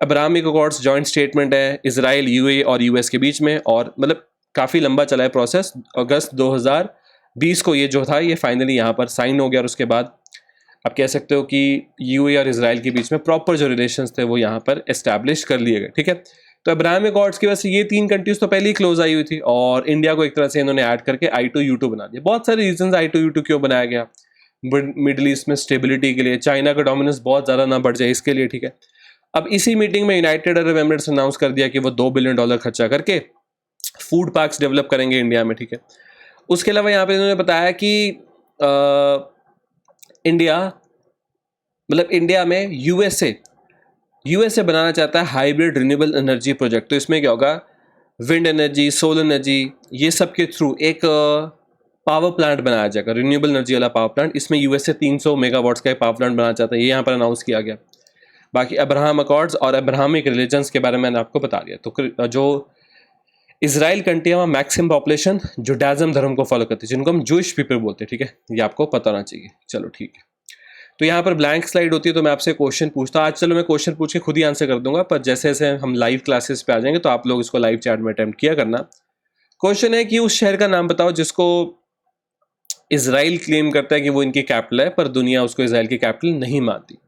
अब्राहमिक अकॉर्ड्स जॉइंट स्टेटमेंट है इजराइल, यूएई और यूएस के बीच में, और मतलब काफ़ी लंबा चला है प्रोसेस। अगस्त 2020 को ये जो था ये फाइनली यहाँ पर साइन हो गया, और उसके बाद आप कह सकते हो कि यूएई और इजराइल के बीच में प्रॉपर जो रिलेशंस थे वो यहाँ पर एस्टैब्लिश कर लिए गए, ठीक है। तो अब्राहम अकॉर्ड्स की वजह से ये 3 कंट्रीज तो पहले ही क्लोज आई हुई थी, और इंडिया को एक तरह से इन्होंने ऐड करके I2U2 बना दिया। बहुत सारे रीजन I2U2 क्यों बनाया गया, मिडिल ईस्ट में स्टेबिलिटी के लिए, चाइना का डोमिनेंस बहुत ज़्यादा ना बढ़ जाए इसके लिए, ठीक है। अब इसी मीटिंग में यूनाइटेड अरब एमिरेट्स ने अनाउंस कर दिया कि वो $2 बिलियन खर्चा करके फूड पार्क्स डेवलप करेंगे इंडिया में, ठीक है। उसके अलावा यहाँ पे इन्होंने बताया कि इंडिया में यूएसए बनाना चाहता है हाइब्रिड रिन्यूएबल एनर्जी प्रोजेक्ट। तो इसमें क्या होगा, विंड एनर्जी, सोलर एनर्जी, ये सब के थ्रू एक पावर प्लांट बनाया जाएगा, रिन्यूएबल एनर्जी वाला पावर प्लांट। इसमें यूएसए 300 मेगावाट्स का एक पावर प्लांट बनाना चाहता है, ये यहाँ पर अनाउंस किया गया। बाकी अब्राहम अकॉर्ड्स और अब्राहमिक रिलीजन्स के बारे में मैंने आपको बता दिया। तो जो इजराइल कंट्री है वहाँ मैक्सिमम पॉपुलेशन जुडाइज्म धर्म को फॉलो करती है, जिनको हम जूइश पीपल बोलते हैं, ठीक है, ये आपको पता होना चाहिए। चलो ठीक है, तो यहाँ पर ब्लैंक स्लाइड होती है, तो मैं आपसे क्वेश्चन पूछता हूँ। आज चलो मैं क्वेश्चन पूछ के खुद ही आंसर कर दूंगा, पर जैसे जैसे हम लाइव क्लासेस पे आ जाएंगे तो आप लोग इसको लाइव चैट में अटेम्प्ट किया करना। क्वेश्चन है कि उस शहर का नाम बताओ जिसको इजराइल क्लेम करता है कि वो इनकी कैपिटल है, पर दुनिया उसको इजराइल की कैपिटल नहीं मानती।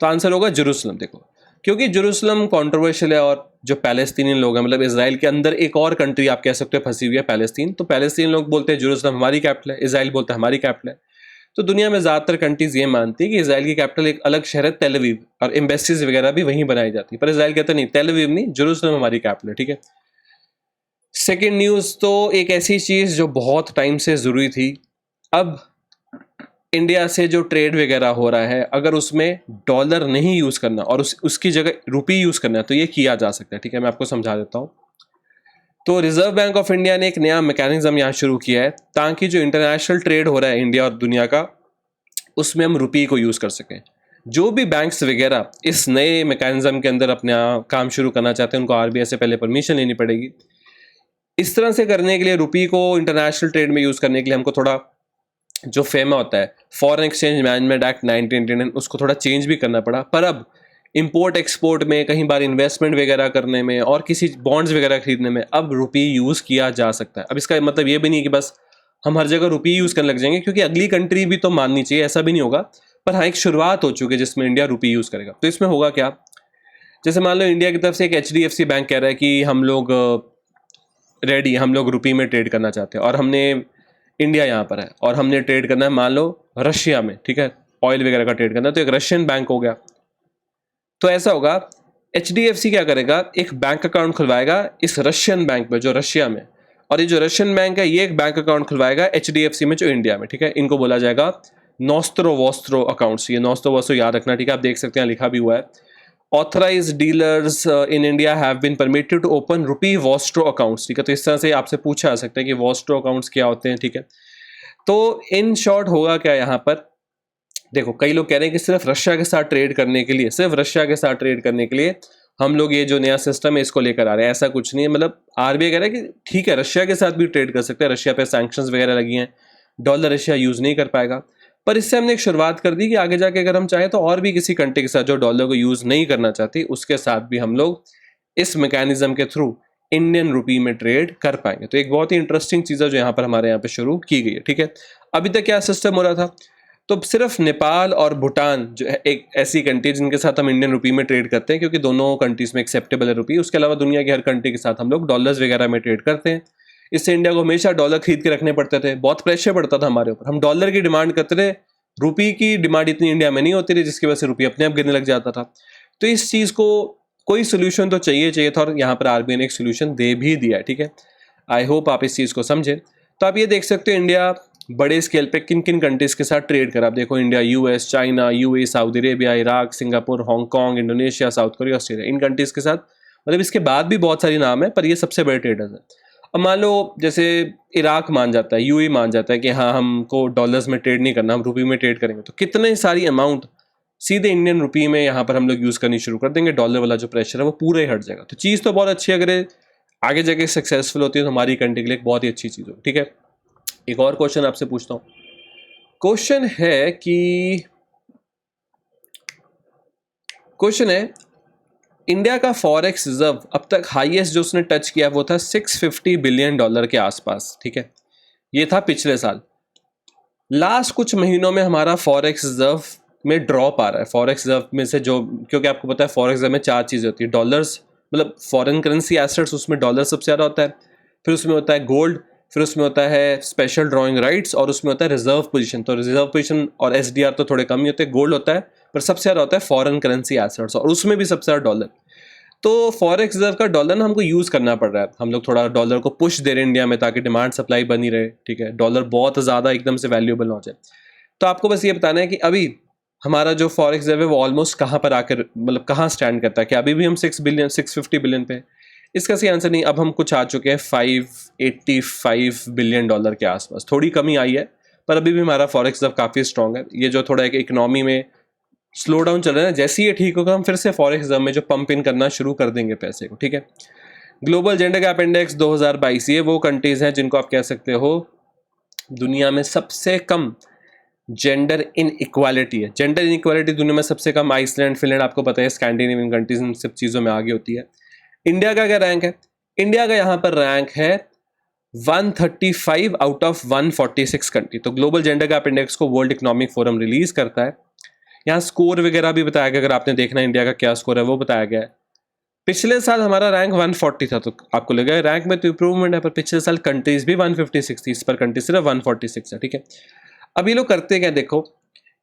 तो आंसर होगा जेरूसलम। देखो, क्योंकि जेरूसलम कॉन्ट्रोवर्शियल है, और जो पैलेस्तीनी लोग हैं, मतलब इजराइल के अंदर एक और कंट्री आप कह सकते हो फंसी हुई है, पैलेस्तीन। तो पैलेस्तीन लोग बोलते हैं जेरूसलम हमारी कैपिटल है, इजराइल बोलता है हमारी कैपिटल है। तो दुनिया में ज़्यादातर कंट्रीज ये मानती है कि इजराइल की कैपिटल एक अलग शहर है तेल अवीव, और एम्बेसीज वगैरह भी वहीं बनाई जाती है। पर इजराइल कहता नहीं, तेल अवीव नहीं, जेरूसलम हमारी कैपिटल है, ठीक है। सेकेंड न्यूज़, तो एक ऐसी चीज़ जो बहुत टाइम से ज़रूरी थी, अब इंडिया से जो ट्रेड वगैरह हो रहा है, अगर उसमें डॉलर नहीं यूज़ करना और उसकी जगह रुपी यूज़ करना है, तो ये किया जा सकता है, ठीक है। मैं आपको समझा देता हूँ। तो रिजर्व बैंक ऑफ इंडिया ने एक नया मैकेनिज्म यहाँ शुरू किया है, ताकि जो इंटरनेशनल ट्रेड हो रहा है इंडिया और दुनिया का, उसमें हम रुपये को यूज़ कर सकें। जो भी बैंक्स वगैरह इस नए मैकेनिज्म के अंदर अपना काम शुरू करना चाहते हैं, उनको आरबीआई से पहले परमिशन लेनी पड़ेगी। इस तरह से करने के लिए रुपये को इंटरनेशनल ट्रेड में यूज़ करने के लिए हमको थोड़ा जो फेमा होता है फॉरेन एक्सचेंज मैनेजमेंट एक्ट 1999, उसको थोड़ा चेंज भी करना पड़ा। पर अब इंपोर्ट एक्सपोर्ट में, कहीं बार इन्वेस्टमेंट वगैरह करने में, और किसी बॉन्ड्स वगैरह खरीदने में अब रुपये यूज़ किया जा सकता है। अब इसका मतलब ये भी नहीं कि बस हम हर जगह रुपये यूज़ करने लग जाएंगे, क्योंकि अगली कंट्री भी तो माननी चाहिए, ऐसा भी नहीं होगा। पर हाँ, एक शुरुआत हो चुकी है जिसमें इंडिया रुपये यूज़ करेगा। तो इसमें होगा क्या, जैसे मान लो इंडिया की तरफ से एक HDFC बैंक कह रहा है कि हम लोग रेडी, हम लोग रुपये में ट्रेड करना चाहते हैं, और हमने इंडिया यहाँ पर है और हमने ट्रेड करना है मान लो रशिया में, ठीक है, ऑयल वगैरह का ट्रेड करना है, तो एक रशियन बैंक हो गया। तो ऐसा होगा, HDFC क्या करेगा, एक बैंक अकाउंट खुलवाएगा इस रशियन बैंक में जो रशिया में, और ये जो रशियन बैंक है ये एक बैंक अकाउंट खुलवाएगा HDFC में जो इंडिया में, ठीक है। इनको बोला जाएगा नोस्त्रो वोस्त्रो अकाउंट्स। ये नोस्त्रो वोस्त्रो याद रखना, ठीक है, आप देख सकते हैं लिखा भी हुआ है। Authorised dealers in India have been permitted to open rupee vostro accounts, ठीक है। तो इस तरह से आपसे पूछा जा सकता है कि वोस्ट्रो अकाउंट्स क्या होते हैं, ठीक है। तो इन शॉर्ट होगा क्या यहाँ पर, देखो कई लोग कह रहे हैं कि सिर्फ रशिया के साथ ट्रेड करने के लिए, सिर्फ रशिया के साथ ट्रेड करने के लिए हम लोग ये जो नया सिस्टम है इसको लेकर आ रहे हैं। ऐसा कुछ नहीं है, मतलब आरबीआई कह रहा है कि ठीक है रशिया के साथ भी ट्रेड कर सकते हैं, रशिया पे सैंक्शंस वगैरह लगी हैं, डॉलर रशिया यूज़ नहीं कर पाएगा। पर इससे हमने एक शुरुआत कर दी कि आगे जाके अगर हम चाहें तो और भी किसी कंट्री के साथ जो डॉलर को यूज़ नहीं करना चाहती, उसके साथ भी हम लोग इस मैकेनिज्म के थ्रू इंडियन रुपी में ट्रेड कर पाएंगे। तो एक बहुत ही इंटरेस्टिंग चीज़ है जो यहाँ पर हमारे यहाँ पे शुरू की गई है, ठीक है। अभी तक क्या सिस्टम हो रहा था, तो सिर्फ नेपाल और भूटान जो है एक ऐसी कंट्री जिनके साथ हम इंडियन रुपी में ट्रेड करते हैं, क्योंकि दोनों कंट्रीज में एक्सेप्टेबल है रुपी। उसके अलावा दुनिया की हर कंट्री के साथ हम लोग डॉलर्स वगैरह में ट्रेड करते हैं। इससे इंडिया को हमेशा डॉलर खरीद के रखने पड़ते थे, बहुत प्रेशर पड़ता था हमारे ऊपर, हम डॉलर की डिमांड करते थे, रुपी की डिमांड इतनी इंडिया में नहीं होती थी, जिसकी वजह से रुपये अपने आप गिरने लग जाता था। तो इस चीज़ को कोई सोल्यूशन तो चाहिए था, और यहाँ पर आरबीआई ने एक सोल्यूशन दे भी दिया है, ठीक है। आई होप आप इस चीज़ को समझें। तो आप ये देख सकते हो इंडिया बड़े स्केल पे किन किन कंट्रीज़ के साथ ट्रेड करा। आप देखो India US, China, UAE, Saudi Arabia, Iraq, Singapore, Hong Kong, Indonesia, South Korea, Australia, इन कंट्रीज़ के साथ, मतलब इसके बाद भी बहुत सारी नाम है, पर ये सबसे बड़े ट्रेडर्स हैं। अब मान लो जैसे इराक मान जाता है, यूएई मान जाता है कि हाँ हमको डॉलर्स में ट्रेड नहीं करना, हम रुपये में ट्रेड करेंगे, तो कितने सारी अमाउंट सीधे इंडियन रुपये में यहाँ पर हम लोग यूज़ करनी शुरू कर देंगे, डॉलर वाला जो प्रेशर है वो पूरा ही हट जाएगा। तो चीज़ तो बहुत अच्छी है, अगर ये आगे जाके सक्सेसफुल होती है तो हमारी कंट्री के लिए एक बहुत ही अच्छी चीज़ हो। ठीक है, एक और क्वेश्चन आपसे पूछता हूँ। क्वेश्चन है इंडिया का फॉरेक्स रिजर्व अब तक हाईएस्ट जो उसने टच किया वो था $650 बिलियन के आसपास। ठीक है, ये था पिछले साल। लास्ट कुछ महीनों में हमारा फॉरेक्स रिजर्व में ड्रॉप आ रहा है। फॉरेक्स रिजर्व में से जो, क्योंकि आपको पता है फॉरेक्स रिजर्व में 4 चीज़ें होती है, डॉलर्स मतलब फॉरेन करेंसी एसेट्स, उसमें डॉलर सबसे ज़्यादा होता है, फिर उसमें होता है गोल्ड, फिर उसमें होता है स्पेशल ड्रॉइंग राइट्स, और उसमें होता है रिजर्व पोजीशन। तो रिजर्व पोजीशन और एसडीआर तो थोड़े कम ही होते हैं, गोल्ड होता है, पर सबसे ज़्यादा होता है फॉरेन करेंसी एसेट्स, और उसमें भी सबसे ज़्यादा डॉलर। तो फॉरेक्स रिजर्व का डॉलर ना हमको यूज़ करना पड़ रहा है, हम लोग थोड़ा डॉलर को पुश दे रहे हैं इंडिया में ताकि डिमांड सप्लाई बनी रहे। ठीक है, डॉलर बहुत ज़्यादा एकदम से वैल्यूएबल ना हो जाए। तो आपको बस ये बताना है कि अभी हमारा जो फॉरेक्स रिजर्व है वो ऑलमोस्ट कहाँ पर आकर, मतलब कहाँ स्टैंड करता है, कि अभी भी हम 650 बिलियन पे। इसका सही आंसर नहीं, अब हम कुछ आ चुके हैं $585 बिलियन के आसपास। थोड़ी कमी आई है, पर अभी भी हमारा फॉरेक्स रिजर्व काफ़ी स्ट्रॉन्ग है। ये जो थोड़ा एक इकोनॉमी में स्लो डाउन चल रहा है ना, जैसे ही ये ठीक होगा हम फिर से फॉरेक्स रिजर्व में जो पंप इन करना शुरू कर देंगे पैसे को। ठीक है, ग्लोबल जेंडर गैप इंडेक्स 2022, ये वो कंट्रीज हैं जिनको आप कह सकते हो दुनिया में सबसे कम जेंडर इन इक्वालिटी है। जेंडर इन इक्वालिटी दुनिया में सबसे कम आइसलैंड, फिनलैंड, आपको पता है स्कैंडिनेवियन कंट्रीज, इन सब चीज़ों में आगे होती है। इंडिया का क्या रैंक है? इंडिया का यहाँ पर रैंक है 135 आउट ऑफ 146 कंट्री। तो ग्लोबल जेंडर गैप इंडेक्स को वर्ल्ड इकोनॉमिक फोरम रिलीज करता है। यहाँ स्कोर वगैरह भी बताया गया, अगर आपने देखना है इंडिया का क्या स्कोर है वो बताया गया है। पिछले साल हमारा रैंक 140 था, तो आपको लगा रैंक में तो इंप्रूवमेंट है, पर पिछले साल कंट्रीज भी 156 थी, इस पर कंट्री सिर्फ 146 है। ठीक है, अब ये लोग करते क्या, देखो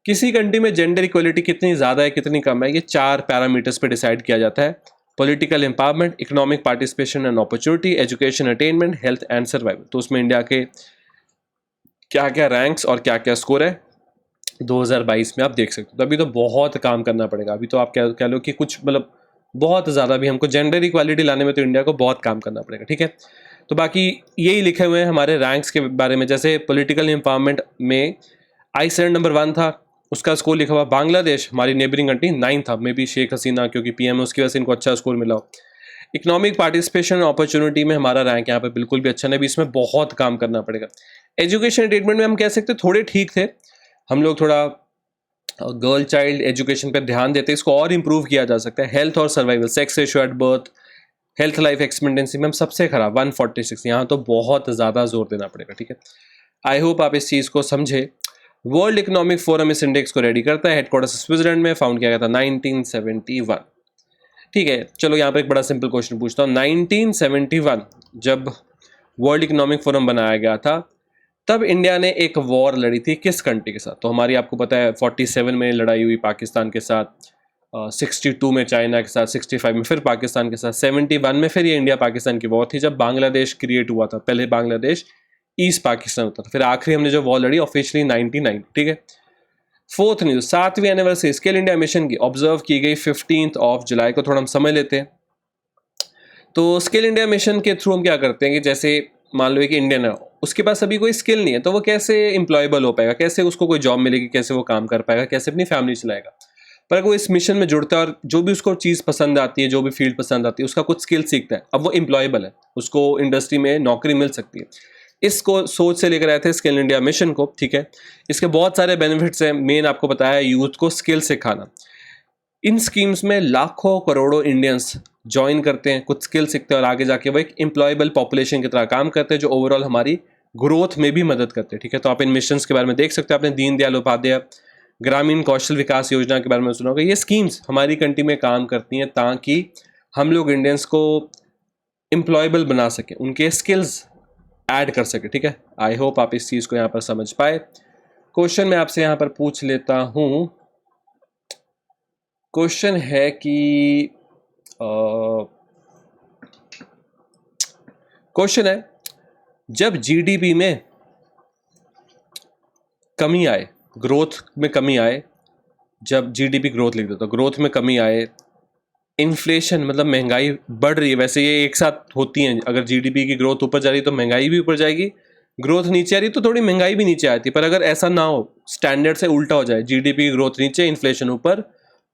किसी कंट्री में जेंडर इक्वलिटी कितनी ज़्यादा है कितनी कम है, ये 4 पैरामीटर्स पे डिसाइड किया जाता है। Political empowerment, economic participation and opportunity, education attainment, health and survival. तो उसमें इंडिया के क्या क्या रैंक्स और क्या क्या स्कोर है 2022 में आप देख सकते हो। तो अभी तो बहुत काम करना पड़ेगा, अभी तो आप कह लो कि कुछ मतलब बहुत ज़्यादा भी हमको जेंडर इक्वालिटी लाने में तो इंडिया को बहुत काम करना पड़ेगा। ठीक है, तो बाकी यही लिखे हुए हैं हमारे रैंक्स के बारे में। जैसे पॉलिटिकल एम्पावरमेंट में आइसलैंड नंबर 1 था, उसका स्कोर लिखा हुआ। बांग्लादेश हमारी नेबरिंग कंट्री 9 था, मे बी शेख हसीना क्योंकि पीएम है उसकी वजह से इनको अच्छा स्कोर मिला हो। इकोनॉमिक पार्टिसिपेशन अपॉर्चुनिटी में हमारा रैंक यहाँ पे बिल्कुल भी अच्छा नहीं, भी इसमें बहुत काम करना पड़ेगा। एजुकेशन ट्रीटमेंट में हम कह सकते थोड़े ठीक थे, हम लोग थोड़ा गर्ल चाइल्ड एजुकेशन पर ध्यान देते, इसको और इंप्रूव किया जा सकता है। हेल्थ और survival, sex ratio at birth, health life expectancy में हम सबसे खराब 146, यहाँ तो बहुत ज़्यादा जोर देना पड़ेगा। ठीक है, आई होप आप इस चीज़ को समझे। वर्ल्ड इकोनॉमिक फोरम इस इंडेक्स को रेडी करता है, हेडक्वार्टर स्विट्जरलैंड में, फाउंड किया गया था 1971। ठीक है, चलो यहाँ पर एक बड़ा सिंपल क्वेश्चन पूछता हूँ। 1971 जब वर्ल्ड इकोनॉमिक फोरम बनाया गया था, तब इंडिया ने एक वॉर लड़ी थी किस कंट्री के साथ? तो हमारी आपको पता है 47 में लड़ाई हुई पाकिस्तान के साथ, 62 में चाइना के साथ, 65 में फिर पाकिस्तान के साथ, 71 में फिर ये इंडिया पाकिस्तान की वॉर थी जब बांग्लादेश क्रिएट हुआ था। पहले बांग्लादेश ईस्ट पाकिस्तान होता था, फिर आखिरी हमने जो वॉर लड़ी ऑफिशियली 99। ठीक है, 4th न्यूज़, 7वीं एनिवर्सरी स्किल इंडिया मिशन की ऑब्जर्व की गई 15 जुलाई को। थोड़ा हम समझ लेते हैं। तो स्किल इंडिया मिशन के थ्रू हम क्या करते हैं कि जैसे मान लो कि इंडियन है, उसके पास अभी कोई स्किल नहीं है, तो वो कैसे एम्प्लॉयबल हो पाएगा, कैसे उसको कोई जॉब मिलेगी, कैसे वो काम कर पाएगा, कैसे अपनी फैमिली चलाएगा। पर अगर वो इस मिशन में जुड़ता है और जो भी उसको चीज़ पसंद आती है, जो भी फील्ड पसंद आती है, उसका कुछ स्किल सीखता है, अब वो एम्प्लॉयबल है, उसको इंडस्ट्री में नौकरी मिल सकती है। इसको सोच से लेकर आए थे स्किल इंडिया मिशन को। ठीक है, इसके बहुत सारे बेनिफिट्स हैं। मेन आपको बताया यूथ को स्किल सिखाना। इन स्कीम्स में लाखों करोड़ों इंडियंस ज्वाइन करते हैं, कुछ स्किल सीखते हैं और आगे जाके वो एक एम्प्लॉयबल पॉपुलेशन की तरह काम करते हैं, जो ओवरऑल हमारी ग्रोथ में भी मदद करते हैं। ठीक है, तो आप इन मिशंस के बारे में देख सकते हैं। आपने दीनदयाल उपाध्याय ग्रामीण कौशल विकास योजना के बारे में सुना होगा। ये स्कीम्स हमारी कंट्री में काम करती हैं ताकि हम लोग इंडियंस को एम्प्लॉयबल बना सकें, उनके स्किल्स ऐड कर सके। ठीक है, आई होप आप इस चीज़ को यहाँ पर समझ पाए। क्वेश्चन मैं आपसे यहाँ पर पूछ लेता हूँ। क्वेश्चन है कि क्वेश्चन है, जब जीडीपी में कमी आए, ग्रोथ में कमी आए, जब जीडीपी ग्रोथ लिख दो तो ग्रोथ में कमी आए, इन्फ्लेशन मतलब महंगाई बढ़ रही है। वैसे ये एक साथ होती हैं, अगर जीडीपी की ग्रोथ ऊपर जा रही है तो महंगाई भी ऊपर जाएगी, ग्रोथ नीचे आ रही तो थोड़ी महंगाई भी नीचे आती है। पर अगर ऐसा ना हो, स्टैंडर्ड से उल्टा हो जाए, जीडीपी की ग्रोथ नीचे, इन्फ्लेशन ऊपर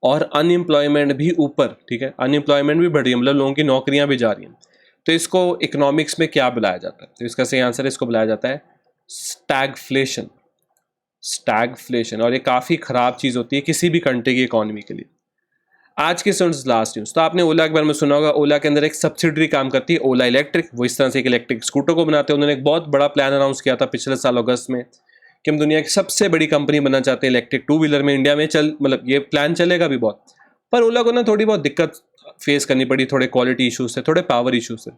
और अनएम्प्लॉयमेंट भी ऊपर, ठीक है, अनएम्प्लॉयमेंट भी बढ़ रही है, मतलब लोगों की नौकरियां भी जा रही हैं, तो इसको इकोनॉमिक्स में क्या बुलाया जाता है? तो इसका सही आंसर है, इसको बुलाया जाता है स्टैगफ्लेशन। स्टैगफ्लेशन, और ये काफ़ी ख़राब चीज़ होती है किसी भी कंट्री की इकोनॉमी के लिए। आज की स्टूडेंट्स लास्ट न्यूज़, तो आपने ओला के बारे में सुना होगा। ओला के अंदर एक सब्सिडरी काम करती है, ओला इलेक्ट्रिक। वो इस तरह से एक इलेक्ट्रिक स्कूटर को बनाते हैं। उन्होंने एक बहुत बड़ा प्लान अनाउंस किया था पिछले साल अगस्त में कि हम दुनिया की सबसे बड़ी कंपनी बनना चाहते हैं इलेक्ट्रिक टू व्हीलर में। इंडिया में मतलब ये प्लान चलेगा भी बहुत, पर ओला को ना थोड़ी बहुत दिक्कत फेस करनी पड़ी, थोड़े क्वालिटी इशूज से, थोड़े पावर इशूज से।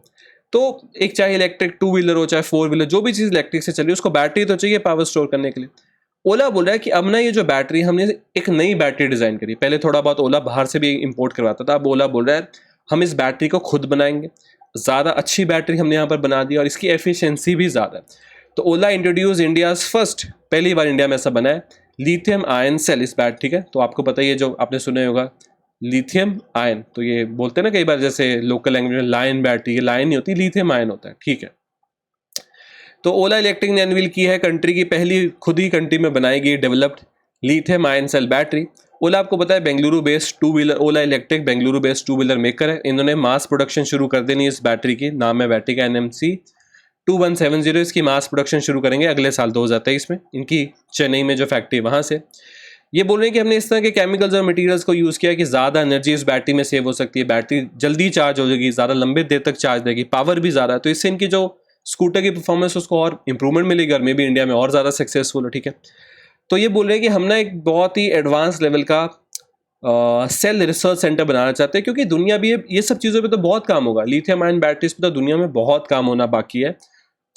तो एक चाहे इलेक्ट्रिक टू व्हीलर हो चाहे फोर व्हीलर, जो भी चीज़ इलेक्ट्रिक से चल रही है उसको बैटरी तो चाहिए पावर स्टोर करने के लिए। ओला बोल रहा है कि अब ना ये जो बैटरी, हमने एक नई बैटरी डिज़ाइन करी। पहले थोड़ा बहुत ओला बाहर से भी इंपोर्ट करवाता था, अब ओला बोल रहा है हम इस बैटरी को खुद बनाएंगे। ज़्यादा अच्छी बैटरी हमने यहाँ पर बना दी और इसकी एफिशिएंसी भी ज़्यादा है। तो ओला इंट्रोड्यूस इंडियाज़ फर्स्ट, पहली बार इंडिया में ऐसा बना है, लिथियम आयन सेल इस बैटरी है। तो आपको पता ही है, जो आपने सुना होगा लिथियम आयन, तो ये बोलते हैं ना कई बार, जैसे लोकल लैंग्वेज में लायन बैटरी, ये लायन नहीं होती, लिथियम आयन होता है, ठीक है। तो ओला इलेक्ट्रिक ने अनवील की है कंट्री की पहली, खुद ही कंट्री में बनाई गई developed lithium ion cell battery. Ola आपको पता है Bengaluru based two wheeler, Ola electric Bengaluru based two wheeler maker है। इन्होंने मास प्रोडक्शन शुरू कर देनी है इस बैटरी की, नाम है बैटरी का NMC 2170। इसकी मास प्रोडक्शन शुरू करेंगे अगले साल 2023 में, इनकी चेन्नई में जो फैक्ट्री वहाँ से। ये बोल रहे हैं कि हमने इस तरह के केमिकल्स और मटेरियल्स को यूज़ किया कि ज़्यादा एनर्जी इस बैटरी में सेव हो सकती है, बैटरी जल्दी चार्ज हो जाएगी, ज़्यादा लंबे देर तक चार्ज देगी, पावर भी ज़्यादा है। तो इससे इनकी जो स्कूटर की परफॉर्मेंस उसको और इंप्रूवमेंट मिलेगी और मे भी इंडिया में और ज़्यादा सक्सेसफुल है, ठीक है। तो ये बोल रहे हैं कि हम ना एक बहुत ही एडवांस लेवल का सेल रिसर्च सेंटर बनाना चाहते हैं, क्योंकि दुनिया भी ये सब चीज़ों पे तो बहुत काम होगा। लिथियम आयन बैटरीज पे तो दुनिया में बहुत काम होना बाकी है,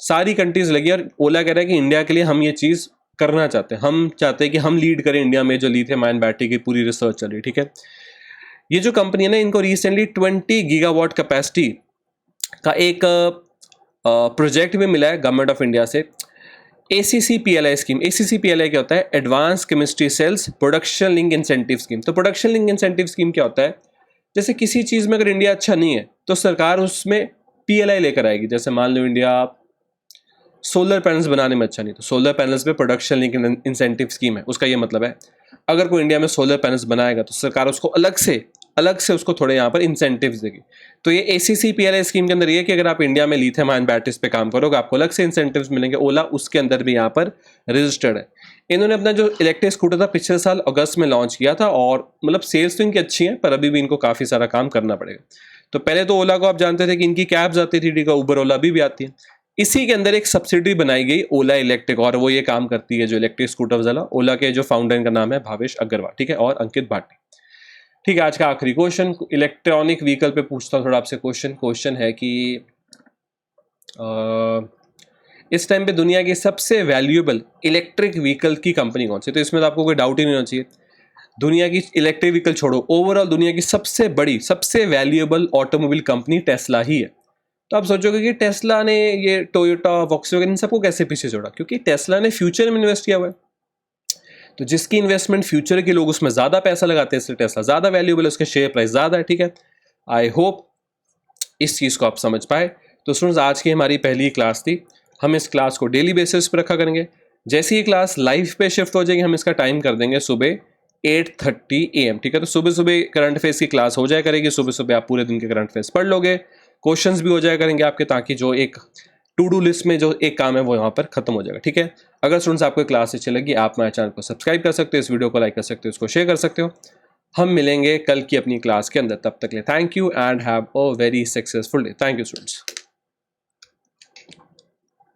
सारी कंट्रीज लगी है। और ओला कह रहा है कि इंडिया के लिए हम ये चीज़ करना चाहते हैं, हम चाहते हैं कि हम लीड करें इंडिया में जो लिथियम आयन बैटरी की पूरी रिसर्च चल रही है, ठीक है। ये जो कंपनी है ना, इनको रिसेंटली 20 गीगावाट कैपेसिटी का एक प्रोजेक्ट भी मिला है गवर्नमेंट ऑफ इंडिया से, ACCPLI स्कीम। ACCPLI क्या होता है? Advance chemistry cells production link incentive scheme. तो प्रोडक्शन लिंक इंसेंटिव स्कीम क्या होता है? जैसे किसी चीज़ में अगर इंडिया अच्छा नहीं है तो सरकार उसमें PLI लेकर आएगी। जैसे मान लो इंडिया सोलर पैनल्स बनाने में अच्छा नहीं, तो सोलर पैनल्स पे प्रोडक्शन लिंक इंसेंटिव स्कीम है। उसका ये मतलब है अगर कोई इंडिया में सोलर पैनल्स बनाएगा तो सरकार उसको अलग से उसको थोड़े यहाँ पर इंसेंटिव्स देगी। तो ये ACCPLI स्कीम के अंदर ये है कि अगर आप इंडिया में लिथियम आयन बैटरीज पे काम करोगे आपको अलग से इंसेंटिव्स मिलेंगे। ओला उसके अंदर भी यहाँ पर रजिस्टर्ड है। इन्होंने अपना जो इलेक्ट्रिक स्कूटर था पिछले साल अगस्त में लॉन्च किया था, और मतलब सेल्स तो इनकी अच्छी हैं, पर अभी भी इनको काफ़ी सारा काम करना पड़ेगा। तो पहले तो ओला को आप जानते थे कि इनकी कैब्स आती थी, ठीक है, उबर ओला भी आती है। इसी के अंदर एक सब्सिडी बनाई गई ओला इलेक्ट्रिक, और वो ये काम करती है जो इलेक्ट्रिक स्कूटर वाला। ओला के जो फाउंडर का नाम है भावेश अग्रवाल, ठीक है, और अंकित भाटी, ठीक है। आज का आखिरी क्वेश्चन इलेक्ट्रॉनिक व्हीकल पे पूछता हूँ थोड़ा आपसे क्वेश्चन है कि इस टाइम पे दुनिया की सबसे वैल्यूएबल इलेक्ट्रिक व्हीकल की कंपनी कौन सी? तो इसमें तो आपको कोई डाउट ही नहीं होना चाहिए, दुनिया की इलेक्ट्रिक व्हीकल छोड़ो, ओवरऑल दुनिया की सबसे बड़ी सबसे वैल्यूएबल ऑटोमोबाइल कंपनी टेस्ला ही है। तो आप सोचोगे कि टेस्ला ने ये टोयोटा वॉक्सवैगन इन सबको कैसे पीछे छोड़ा? क्योंकि टेस्ला ने फ्यूचर में इन्वेस्ट किया हुआ है। तो जिसकी इन्वेस्टमेंट फ्यूचर के लोग उसमें ज़्यादा पैसा लगाते हैं, इसलिए टेस्ला ज़्यादा वैल्यूएबल है, उसके शेयर प्राइस ज़्यादा है, ठीक है। आई होप इस चीज़ को आप समझ पाए। तो स्टूडेंट्स, आज की हमारी पहली क्लास थी। हम इस क्लास को डेली बेसिस पर रखा करेंगे। जैसे ही क्लास लाइव पे शिफ्ट हो जाएगी हम इसका टाइम कर देंगे सुबह 8:30 AM, ठीक है। तो सुबह सुबह करंट अफेयर्स की क्लास हो जाया करेगी। सुबह सुबह आप पूरे दिन के करंट अफेयर्स पढ़ लोगे, क्वेश्चंस भी हो जाया करेंगे आपके, ताकि जो एक टू डू लिस्ट में जो एक काम है वो यहाँ पर खत्म हो जाएगा, ठीक है। अगर स्टूडेंट्स आपको क्लास अच्छी लगी आप हमारे चैनल को सब्सक्राइब कर सकते हो, इस वीडियो को लाइक कर सकते हो, इसको शेयर कर सकते हो। हम मिलेंगे कल की अपनी क्लास के अंदर, तब तक के लिए thank you and have a very successful day. Thank you students.